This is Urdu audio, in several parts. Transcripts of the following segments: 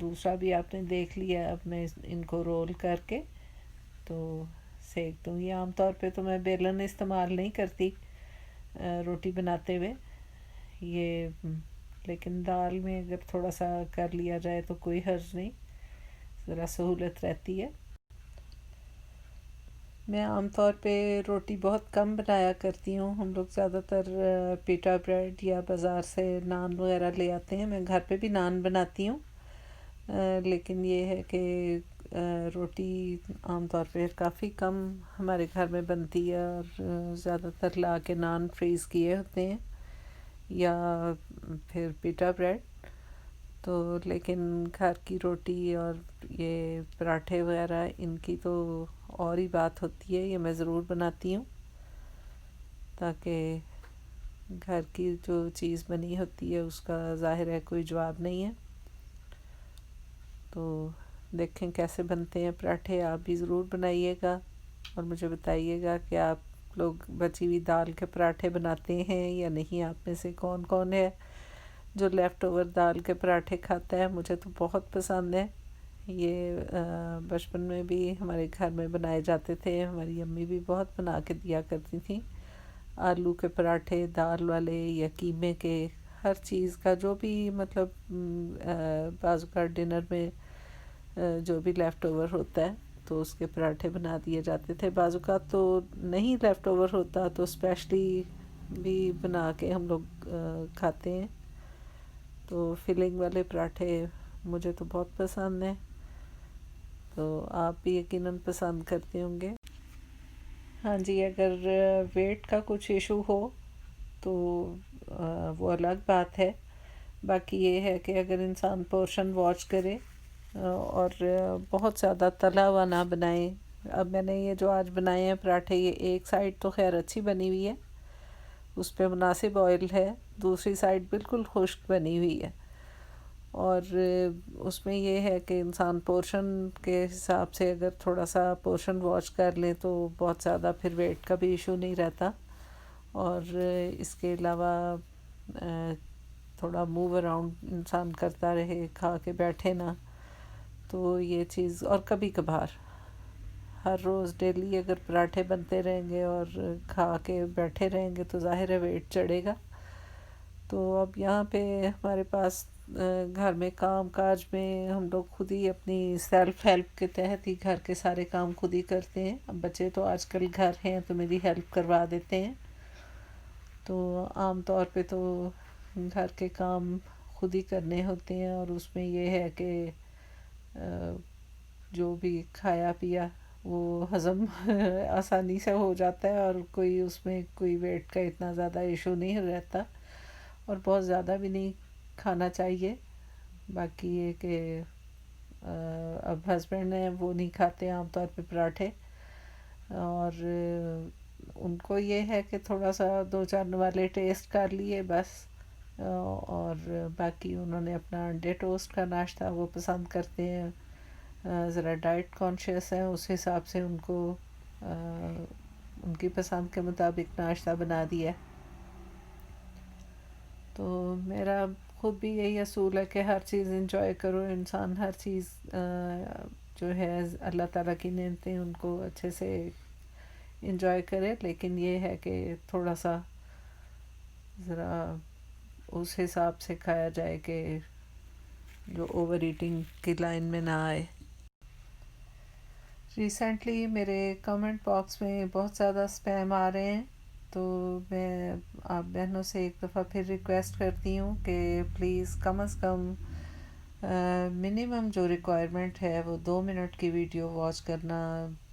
دوسرا بھی آپ نے دیکھ لیا. اب میں ان کو رول کر کے تو سیک دوں. یہ عام طور پہ تو میں بیلن استعمال نہیں کرتی روٹی بناتے ہوئے یہ، لیکن دال میں اگر تھوڑا سا کر لیا جائے تو کوئی حرج نہیں، ذرا سہولت رہتی ہے. میں عام طور پہ روٹی بہت کم بنایا کرتی ہوں. ہم لوگ زیادہ تر پیٹا بریڈ یا بازار سے نان وغیرہ لے آتے ہیں. میں گھر پہ بھی نان بناتی ہوں، لیکن یہ ہے کہ روٹی عام طور پہ کافی کم ہمارے گھر میں بنتی ہے، اور زیادہ تر لا کے نان فریز کیے ہوتے ہیں یا پھر پیٹا بریڈ. تو لیکن گھر کی روٹی اور یہ پراٹھے وغیرہ ان کی تو اور ہی بات ہوتی ہے. یہ میں ضرور بناتی ہوں تاکہ گھر کی جو چیز بنی ہوتی ہے اس کا ظاہر ہے کوئی جواب نہیں ہے. تو دیکھیں کیسے بنتے ہیں پراٹھے. آپ بھی ضرور بنائیے گا اور مجھے بتائیے گا کہ آپ لوگ بچی ہوئی دال کے پراٹھے بناتے ہیں یا نہیں. آپ میں سے کون کون ہے جو لیفٹ اوور دال کے پراٹھے کھاتا ہے؟ مجھے تو بہت پسند ہے. یہ بچپن میں بھی ہمارے گھر میں بنائے جاتے تھے. ہماری امی بھی بہت بنا کے دیا کرتی تھیں. آلو کے پراٹھے دال والے یا قیمے کے، ہر چیز کا جو بھی مطلب بعض اوقات ڈنر میں جو بھی لیفٹ اوور ہوتا ہے تو اس کے پراٹھے بنا دیے جاتے تھے. بعض اوقات تو نہیں لیفٹ اوور ہوتا تو اسپیشلی بھی بنا کے ہم لوگ کھاتے ہیں. تو فلنگ والے پراٹھے مجھے تو بہت پسند ہیں، تو آپ بھی یقیناً پسند کرتے ہوں گے. ہاں جی، اگر ویٹ کا کچھ ایشو ہو تو وہ الگ بات ہے. باقی یہ ہے کہ اگر انسان پورشن واچ کرے اور بہت زیادہ تلا ہوا نہ بنائے. اب میں نے یہ جو آج بنائے ہیں پراٹھے، یہ ایک سائڈ تو خیر اچھی بنی ہوئی ہے، اس پہ مناسب آئل ہے، دوسری سائڈ بالکل خشک بنی ہوئی ہے. اور اس میں یہ ہے کہ انسان پورشن کے حساب سے اگر تھوڑا سا پورشن واچ کر لیں تو بہت زیادہ پھر ویٹ کا بھی ایشو نہیں رہتا. اور اس کے علاوہ تھوڑا موو اراؤنڈ انسان کرتا رہے، کھا کے بیٹھے نا، تو یہ چیز. اور کبھی کبھار، ہر روز ڈیلی اگر پراٹھے بنتے رہیں گے اور کھا کے بیٹھے رہیں گے تو ظاہر ہے ویٹ چڑھے گا. تو اب یہاں پہ ہمارے پاس گھر میں کام کاج میں ہم لوگ خود ہی اپنی سیلف ہیلپ کے تحت ہی گھر کے سارے کام خود ہی کرتے ہیں. اب بچے تو آج کل گھر ہیں تو میری ہیلپ کروا دیتے ہیں. تو عام طور پہ تو گھر کے کام خود ہی کرنے ہوتے ہیں، اور اس میں یہ ہے کہ جو بھی کھایا پیا وہ ہضم آسانی سے ہو جاتا ہے، اور کوئی اس میں کوئی ویٹ کا اتنا زیادہ ایشو نہیں رہتا، اور بہت زیادہ بھی نہیں کھانا چاہیے. باقی یہ کہ اب ہسبینڈ ہیں وہ نہیں کھاتے عام طور پہ پراٹھے، اور ان کو یہ ہے کہ تھوڑا سا دو چار والے ٹیسٹ کر لیے بس. اور باقی انہوں نے اپنا انڈے ٹوسٹ کا ناشتہ وہ پسند کرتے ہیں. ذرا ڈائٹ کانشیس ہیں، اس حساب سے ان کو ان کی پسند کے مطابق ناشتہ بنا دیا. تو میرا خود بھی یہی اصول ہے کہ ہر چیز انجوائے کرو. انسان ہر چیز جو ہے اللہ تعالیٰ کی نعمتیں ان کو اچھے سے انجوائے کرے، لیکن یہ ہے کہ تھوڑا سا ذرا اس حساب سے کھایا جائے کہ جو اوور ایٹنگ کی لائن میں نہ آئے. ریسنٹلی میرے کمنٹ باکس میں بہت زیادہ اسپیم آ رہے ہیں، تو میں آپ بہنوں سے ایک دفعہ پھر ریکویسٹ کرتی ہوں کہ please come is come minimum جو ریکوائرمنٹ ہے وہ 2 منٹ کی ویڈیو واچ کرنا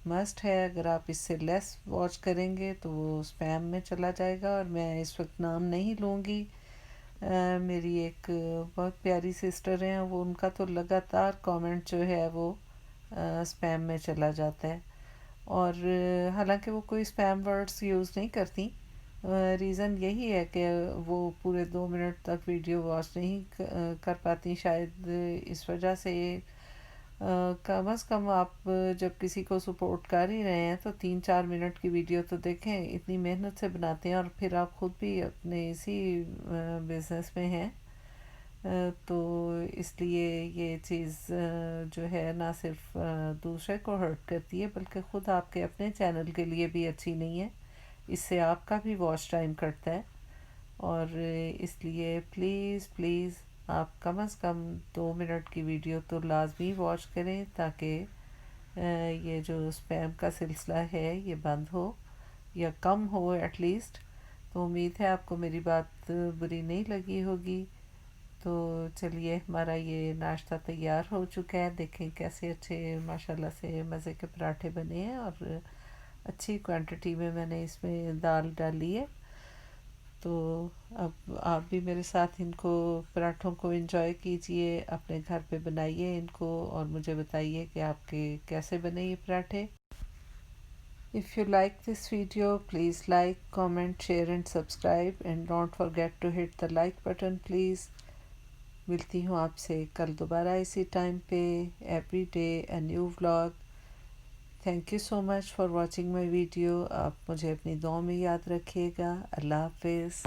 مسٹ ہے. اگر آپ اس سے لیس واچ کریں گے تو وہ اسپیم میں چلا جائے گا. اور میں اس وقت نام نہیں لوں گی. میری ایک بہت پیاری سسٹر ہیں، وہ ان کا تو لگاتار کامنٹ جو ہے وہ اسپیم میں چلا جاتا ہے. اور حالانکہ وہ کوئی اسپیم ورڈز یوز نہیں کرتی. ریزن یہی ہے کہ وہ پورے 2 منٹ تک ویڈیو واچ نہیں کر پاتی. شاید اس وجہ سے کم از کم آپ جب کسی کو سپورٹ کر ہی رہے ہیں تو 3-4 منٹ کی ویڈیو تو دیکھیں. اتنی محنت سے بناتے ہیں، اور پھر آپ خود بھی اپنے اسی بزنس میں ہیں تو اس لیے یہ چیز جو ہے نہ صرف دوسرے کو ہرٹ کرتی ہے بلکہ خود آپ کے اپنے چینل کے لیے بھی اچھی نہیں ہے. اس سے آپ کا بھی واچ ٹائم کٹتا ہے. اور اس لیے پلیز پلیز آپ کم از کم 2 منٹ کی ویڈیو تو لازمی واچ کریں تاکہ یہ جو اسپیم کا سلسلہ ہے یہ بند ہو یا کم ہو ایٹ لیسٹ. تو امید ہے آپ کو میری بات بری نہیں لگی ہوگی. تو چلیے ہمارا یہ ناشتہ تیار ہو چکا ہے. دیکھیں کیسے اچھے ماشاءاللہ سے مزے کے پراٹھے بنے ہیں اور اچھی کوانٹٹی میں میں نے اس میں دال ڈالی ہے. تو اب آپ بھی میرے ساتھ ان کو پراٹھوں کو انجوائے کیجئے, اپنے گھر پہ بنائیے ان کو اور مجھے بتائیے کہ آپ کے کیسے بنے یہ پراٹھے. If you like this video, please like, comment, share and subscribe and don't forget to hit the like button please. ملتی ہوں آپ سے کل دوبارہ اسی ٹائم پہ. Every day a new vlog. Thank you so much for watching my video. آپ مجھے اپنی دعاؤں میں یاد رکھیے گا. اللہ حافظ.